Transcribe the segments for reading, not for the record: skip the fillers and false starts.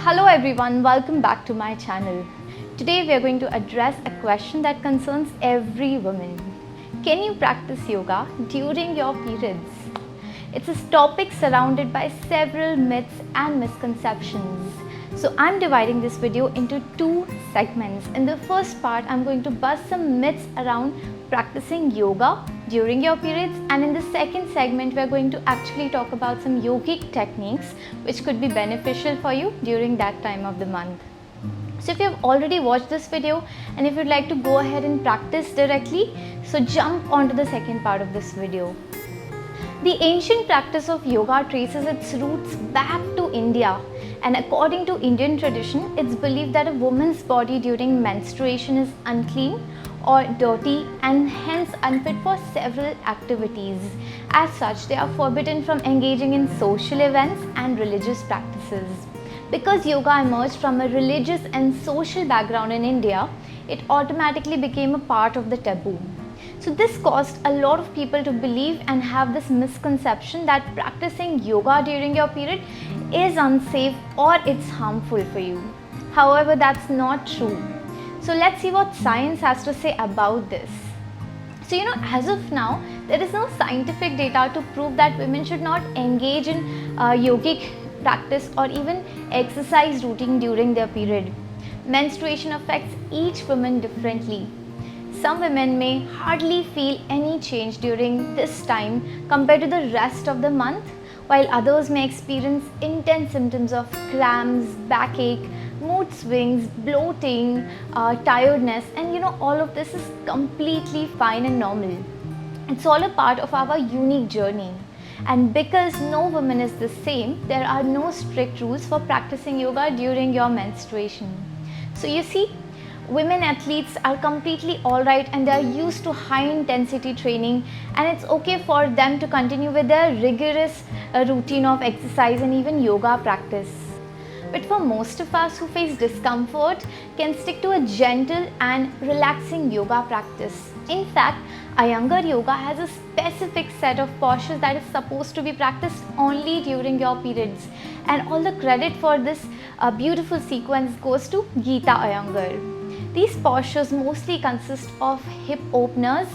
Hello everyone, welcome back to my channel. Today we are going to address a question that concerns every woman. Can you practice yoga during your periods? It's a topic surrounded by several myths and misconceptions. So I'm dividing this video into two segments. In the first part, I'm going to bust some myths around practicing yoga during your periods, and in the second segment we're going to actually talk about some yogic techniques which could be beneficial for you during that time of the month. So if you have already watched this video and if you'd like to go ahead and practice directly, so jump onto the second part of this video. The ancient practice of yoga traces its roots back to India, and according to Indian tradition, it's believed that a woman's body during menstruation is unclean or dirty and hence unfit for several activities. As such, they are forbidden from engaging in social events and religious practices. Because yoga emerged from a religious and social background in India, it automatically became a part of the taboo. So this caused a lot of people to believe and have this misconception that practicing yoga during your period is unsafe or it's harmful for you. However, that's not true. So let's see what science has to say about this. So as of now, there is no scientific data to prove that women should not engage in yogic practice or even exercise routine during their period. Menstruation affects each woman differently. Some women may hardly feel any change during this time compared to the rest of the month, while others may experience intense symptoms of cramps, backache, mood swings, bloating, tiredness, and all of this is completely fine and normal. It's all a part of our unique journey. And because no woman is the same, there are no strict rules for practicing yoga during your menstruation. So you see, women athletes are completely alright and they are used to high intensity training, and it's okay for them to continue with their rigorous routine of exercise and even yoga practice. But for most of us who face discomfort, can stick to a gentle and relaxing yoga practice. In fact, Iyengar yoga has a specific set of postures that is supposed to be practiced only during your periods, and all the credit for this beautiful sequence goes to Geeta Iyengar. These postures mostly consist of hip openers,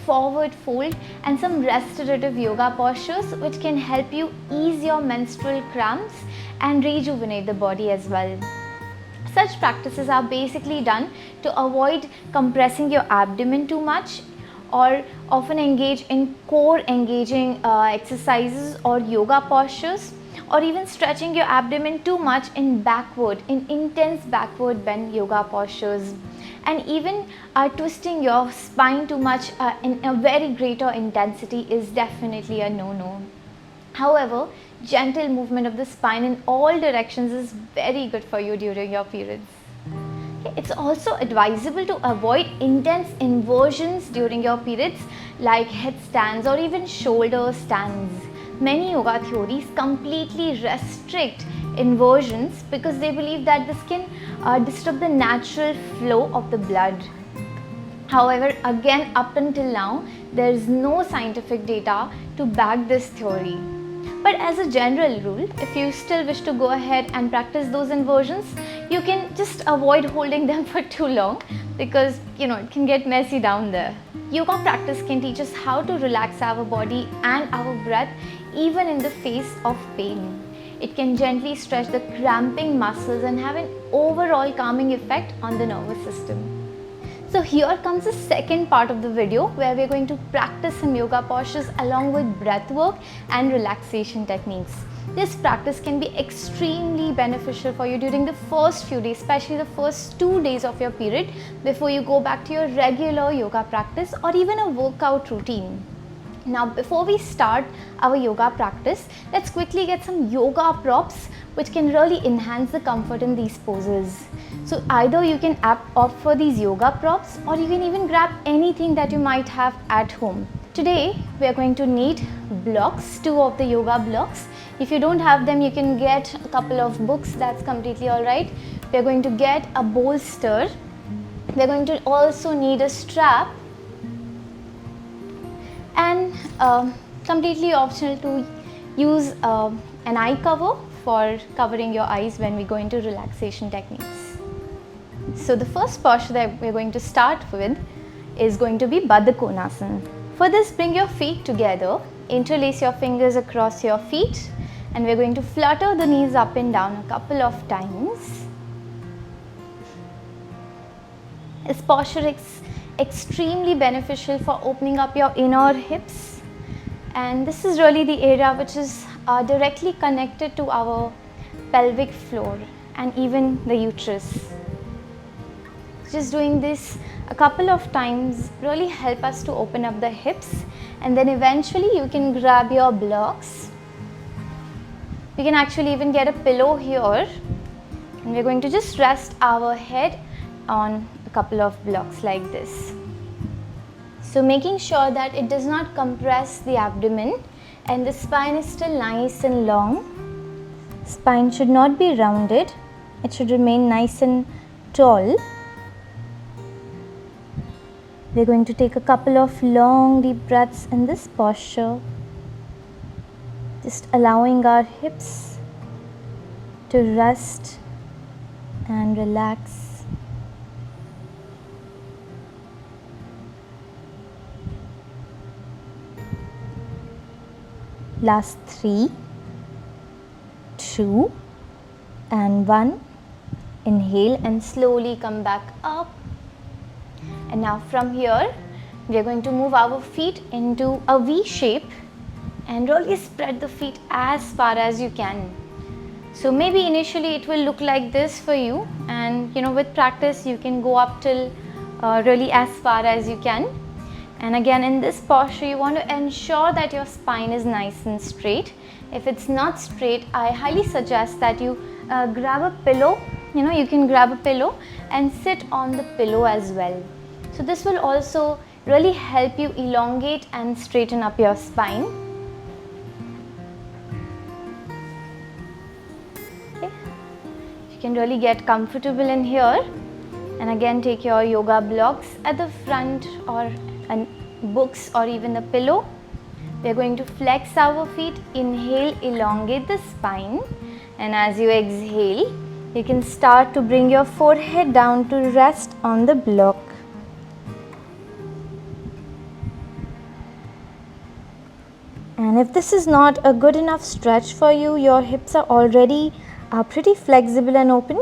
forward fold, and some restorative yoga postures which can help you ease your menstrual cramps and rejuvenate the body as well. Such practices are basically done to avoid compressing your abdomen too much, or often engage in core engaging exercises or yoga postures, or even stretching your abdomen too much in intense backward bend yoga postures, and even twisting your spine too much in a very greater intensity is definitely a no-no. However, gentle movement of the spine in all directions is very good for you during your periods. It's also advisable to avoid intense inversions during your periods, like headstands or even shoulder stands. Many yoga theories completely restrict inversions because they believe that this can disturb the natural flow of the blood. However, again, up until now, there is no scientific data to back this theory. But as a general rule, if you still wish to go ahead and practice those inversions, you can just avoid holding them for too long because it can get messy down there. Yoga practice can teach us how to relax our body and our breath even in the face of pain. It can gently stretch the cramping muscles and have an overall calming effect on the nervous system. So here comes the second part of the video where we are going to practice some yoga postures along with breathwork and relaxation techniques. This practice can be extremely beneficial for you during the first few days, especially the first 2 days of your period before you go back to your regular yoga practice or even a workout routine. Now, before we start our yoga practice, let's quickly get some yoga props which can really enhance the comfort in these poses. So either you can opt for these yoga props or you can even grab anything that you might have at home. Today, we are going to need blocks, 2 of the yoga blocks. If you don't have them, you can get a couple of books, that's completely alright. We are going to get a bolster. We are going to also need a strap, and completely optional to use an eye cover for covering your eyes when we go into relaxation techniques. So the first posture that we're going to start with is going to be Baddha Konasana. For this, bring your feet together, interlace your fingers across your feet, and we're going to flutter the knees up and down a couple of times. This posture is extremely beneficial for opening up your inner hips, and this is really the area which is directly connected to our pelvic floor and even the uterus. Just doing this a couple of times really help us to open up the hips, and then eventually you can grab your blocks. You can actually even get a pillow here, and we're going to just rest our head on a couple of blocks like this. So making sure that it does not compress the abdomen and the spine is still nice and long. Spine should not be rounded, it should remain nice and tall. We're going to take a couple of long deep breaths in this posture, just allowing our hips to rest and relax. Last 3, 2 and 1. Inhale and slowly come back up. And now from here, we are going to move our feet into a V shape and really spread the feet as far as you can. So maybe initially it will look like this for you, and with practice you can go up till really as far as you can. And again, in this posture you want to ensure that your spine is nice and straight. If it's not straight, I highly suggest that you grab a pillow. You can grab a pillow and sit on the pillow as well. So this will also really help you elongate and straighten up your spine. Okay. You can really get comfortable in here, and again take your yoga blocks at the front or books or even the pillow. We are going to flex our feet, inhale, elongate the spine, and as you exhale, you can start to bring your forehead down to rest on the block. And if this is not a good enough stretch for you, your hips are already pretty flexible and open,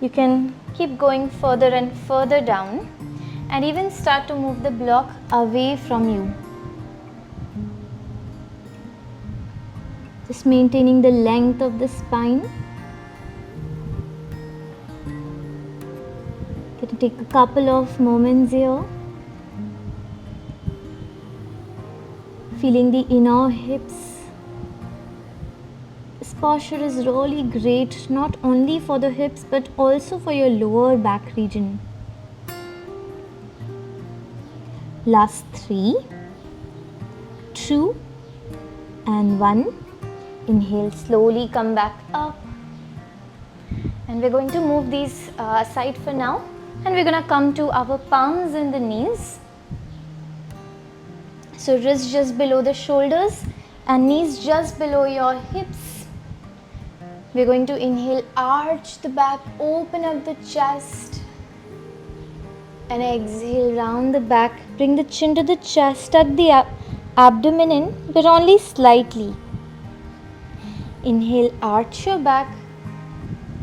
you can keep going further and further down and even start to move the block away from you. Just maintaining the length of the spine. Going to take a couple of moments here. Feeling the inner hips. This posture is really great not only for the hips but also for your lower back region. Last 3, 2 and 1. Inhale, slowly come back up, and we're going to move these aside for now, and we're going to come to our palms and the knees. So wrists just below the shoulders and knees just below your hips. We're going to inhale, arch the back, open up the chest, and exhale, round the back, bring the chin to the chest, tuck the abdomen in, but only slightly. Inhale, arch your back,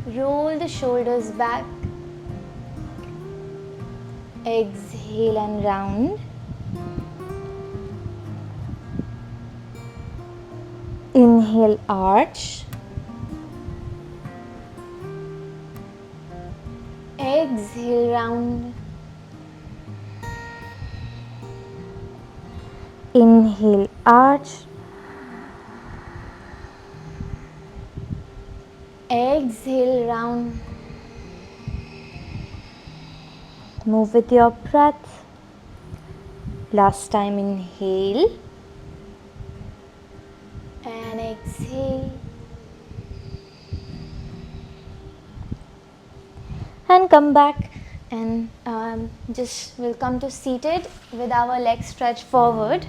roll the shoulders back, exhale and round. Inhale, arch. Exhale, round. Inhale, arch. Exhale, round. Move with your breath. Last time, inhale. And exhale. And come back, and we'll come to seated with our legs stretched forward,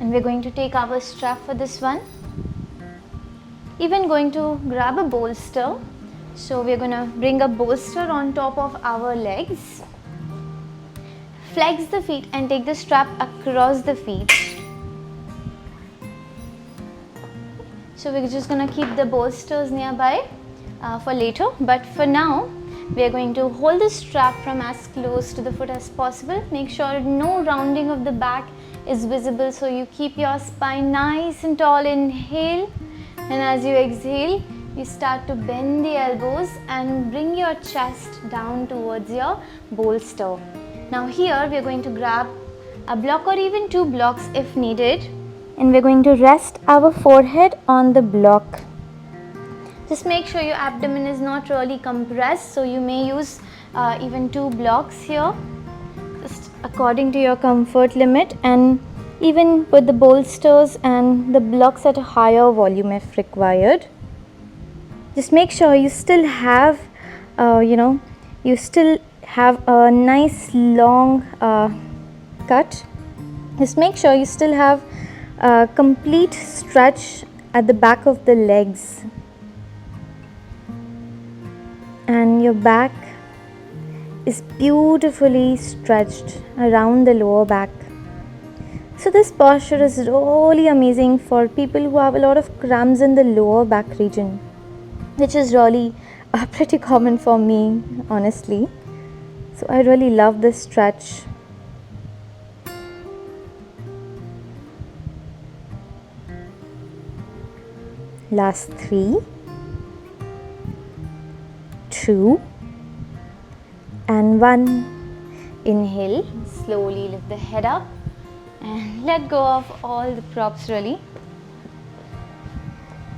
and we're going to take our strap for this one. even going to grab a bolster. So we're going to bring a bolster on top of our legs. Flex the feet and take the strap across the feet. So we're just going to keep the bolsters nearby for later, but for now we are going to hold the strap from as close to the foot as possible. Make sure no rounding of the back is visible, so you keep your spine nice and tall. Inhale, and as you exhale, you start to bend the elbows and bring your chest down towards your bolster. Now here we are going to grab a block or even two blocks if needed, and we are going to rest our forehead on the block. Just make sure your abdomen is not really compressed, so you may use even two blocks here, just according to your comfort limit, and even put the bolsters and the blocks at a higher volume if required. Just make sure you still have a nice long cut. Just make sure you still have a complete stretch at the back of the legs, and your back is beautifully stretched around the lower back. So this posture is really amazing for people who have a lot of cramps in the lower back region, which is really pretty common for me, honestly. So I really love this stretch. Last 3, 2, and 1. Inhale, slowly lift the head up and let go of all the props really.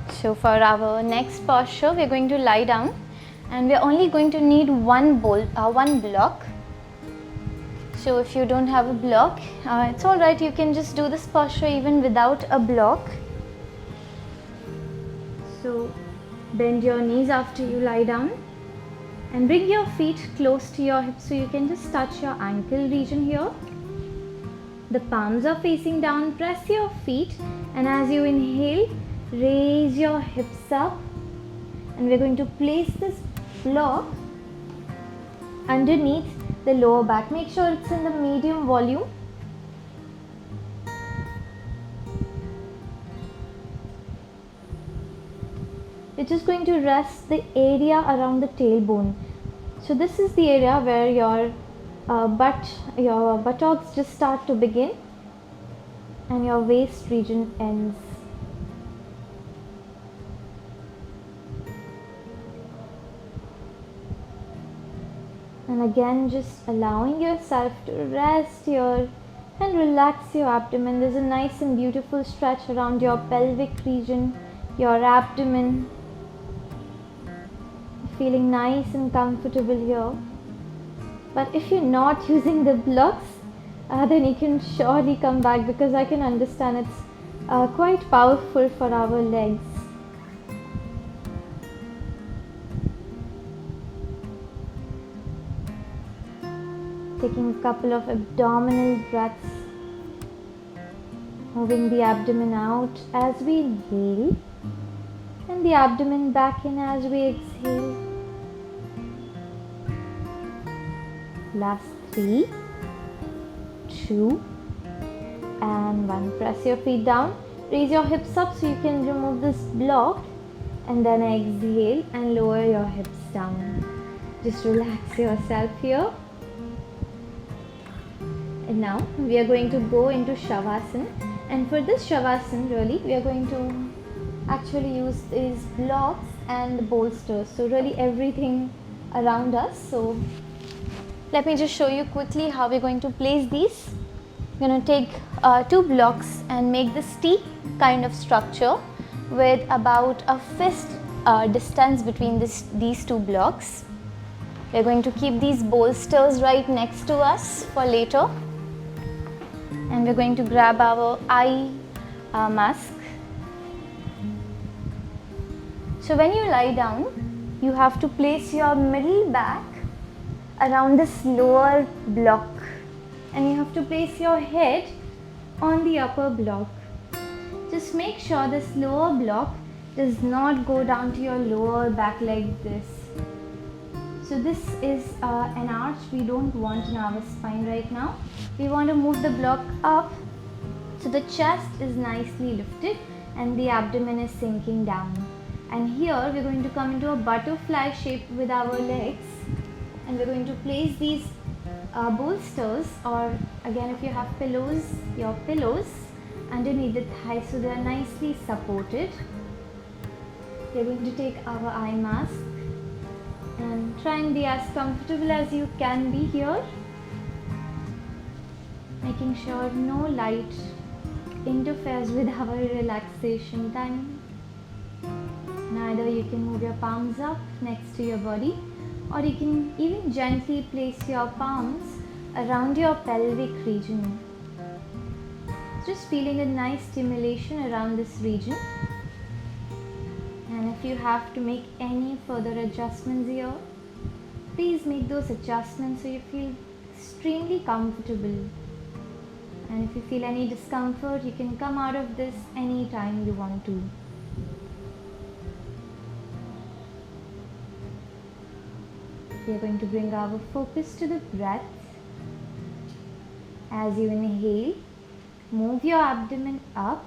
So for our next posture, we are going to lie down, and we are only going to need one block. So if you don't have a block, it's alright, you can just do this posture even without a block. So bend your knees after you lie down and bring your feet close to your hips so you can just touch your ankle region here. The palms are facing down. Press your feet, and as you inhale, raise your hips up, and we're going to place this block underneath the lower back. Make sure it's in the medium volume. We're just going to rest the area around the tailbone. So this is the area where your buttocks just start to begin and your waist region ends. And again, just allowing yourself to rest here and relax your abdomen. There's a nice and beautiful stretch around your pelvic region, your abdomen. Feeling nice and comfortable here. But if you're not using the blocks, then you can surely come back, because I can understand it's quite powerful for our legs. Taking a couple of abdominal breaths, moving the abdomen out as we inhale and the abdomen back in as we exhale. Last 3, 2, and 1. Press your feet down, raise your hips up so you can remove this block, and then exhale and lower your hips down. Just relax yourself here. And now we are going to go into Shavasana, and for this Shavasana really we are going to actually use these blocks and bolsters, so really everything around us. So let me just show you quickly how we're going to place these. We're going to take 2 blocks and make this T kind of structure with about a fist distance between these 2 blocks. We're going to keep these bolsters right next to us for later, and we're going to grab our eye mask. So when you lie down, you have to place your middle back around this lower block, and you have to place your head on the upper block. Just make sure this lower block does not go down to your lower back like this. So this is an arch we don't want in our spine right now. We want to move the block up so the chest is nicely lifted and the abdomen is sinking down. And here we're going to come into a butterfly shape with our legs, and we're going to place these bolsters, or again if you have pillows, your pillows underneath the thighs so they are nicely supported. We're going to take our eye mask and try and be as comfortable as you can be here, making sure no light interferes with our relaxation time. Neither you can move your palms up next to your body, or you can even gently place your palms around your pelvic region. Just feeling a nice stimulation around this region. And if you have to make any further adjustments here, please make those adjustments so you feel extremely comfortable. And if you feel any discomfort, you can come out of this anytime you want to. We are going to bring our focus to the breath. As you inhale, move your abdomen up.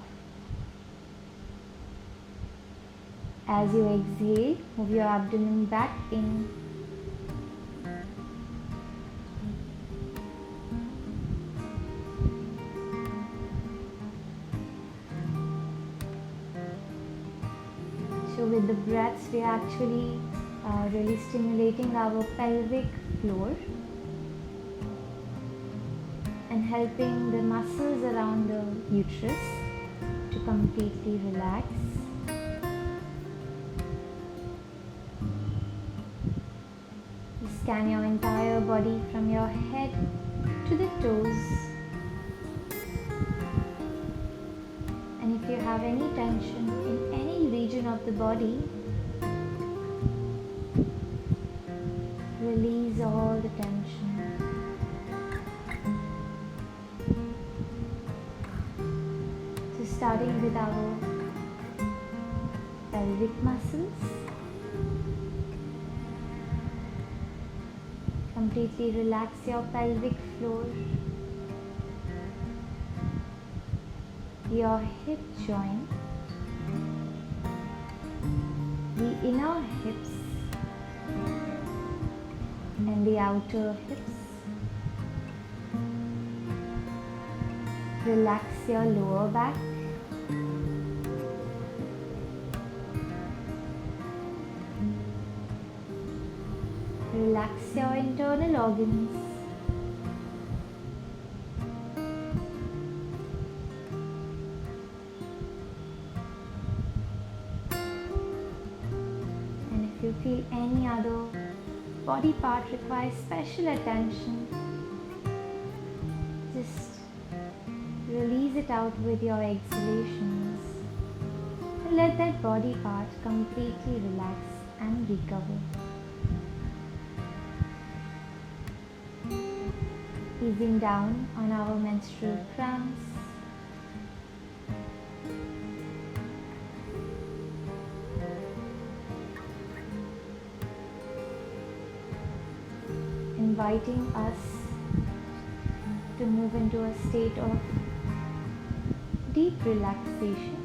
As you exhale, move your abdomen back in. So with the breaths, we are actually really stimulating our pelvic floor and helping the muscles around the uterus to completely relax. Scan your entire body from your head to the toes. And if you have any tension in any region of the body, release all the tension. So starting with our pelvic muscles. Completely relax your pelvic floor, your hip joint, the inner hips and the outer hips. Relax your lower back. Relax your internal organs. And if you feel any other body part requires special attention, just release it out with your exhalations and let that body part completely relax and recover. Easing down on our menstrual cramps. Inviting us to move into a state of deep relaxation,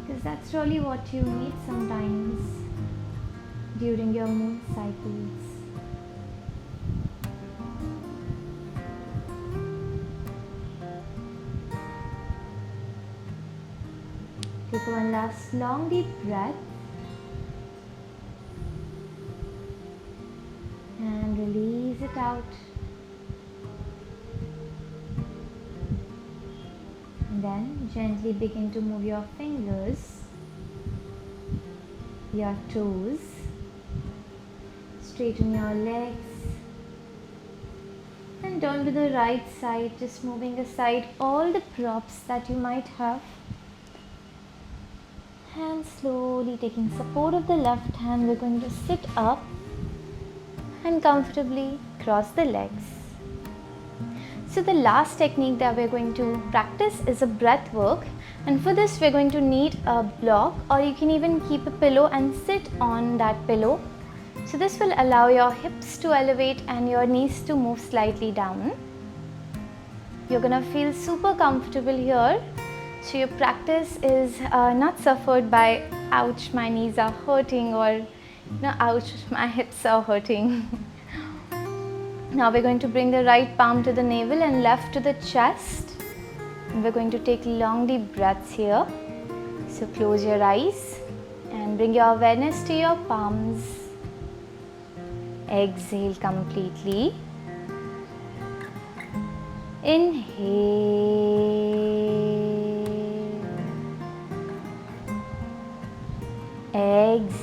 because that's really what you need sometimes during your moon cycles. Take one last long deep breath and release it out. And then gently begin to move your fingers, your toes, straighten your legs and turn to the right side, just moving aside all the props that you might have. And slowly taking support of the left hand, we're going to sit up and comfortably cross the legs. So the last technique that we're going to practice is a breath work, and for this we're going to need a block, or you can even keep a pillow and sit on that pillow. So this will allow your hips to elevate and your knees to move slightly down. You're gonna feel super comfortable here. So your practice is not suffered by ouch, my knees are hurting, or ouch, my hips are hurting. Now we're going to bring the right palm to the navel and left to the chest. And we're going to take long deep breaths here. So close your eyes and bring your awareness to your palms. Exhale completely. Inhale. Exhale.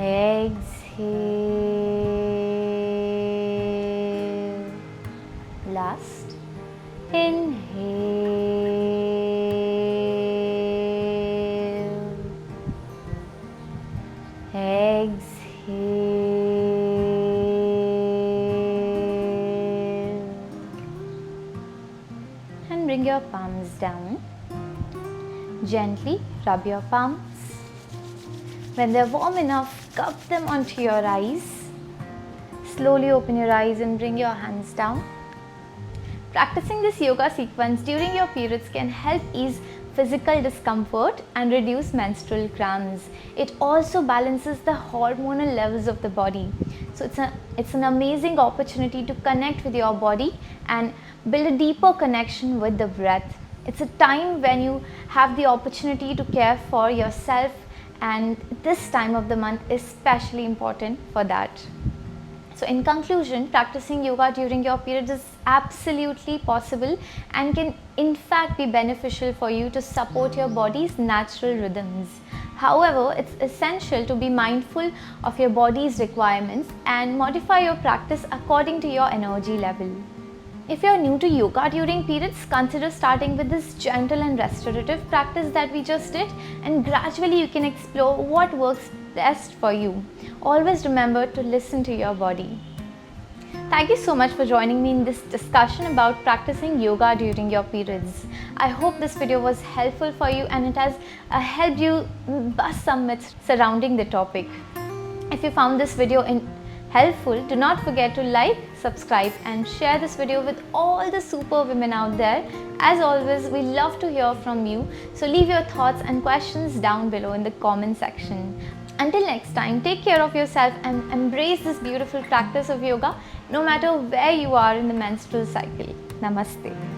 Exhale. Last. Inhale. Exhale. And bring your palms down. Gently rub your palms. When they're warm enough, cup them onto your eyes. Slowly open your eyes and bring your hands down. Practicing this yoga sequence during your periods can help ease physical discomfort and reduce menstrual cramps. It also balances the hormonal levels of the body. So it's an amazing opportunity to connect with your body and build a deeper connection with the breath. It's a time when you have the opportunity to care for yourself, and this time of the month is especially important for that. So in conclusion, practicing yoga during your periods is absolutely possible and can in fact be beneficial for you to support your body's natural rhythms. However, it's essential to be mindful of your body's requirements and modify your practice according to your energy level. If you are new to yoga during periods, consider starting with this gentle and restorative practice that we just did, and gradually you can explore what works best for you. Always remember to listen to your body. Thank you so much for joining me in this discussion about practicing yoga during your periods. I hope this video was helpful for you and it has helped you bust some myths surrounding the topic. If you found this video helpful, do not forget to like, subscribe and share this video with all the super women out there. As always, we love to hear from you, so leave your thoughts and questions down below in the comment section. Until next time, take care of yourself and embrace this beautiful practice of yoga no matter where you are in the menstrual cycle. Namaste.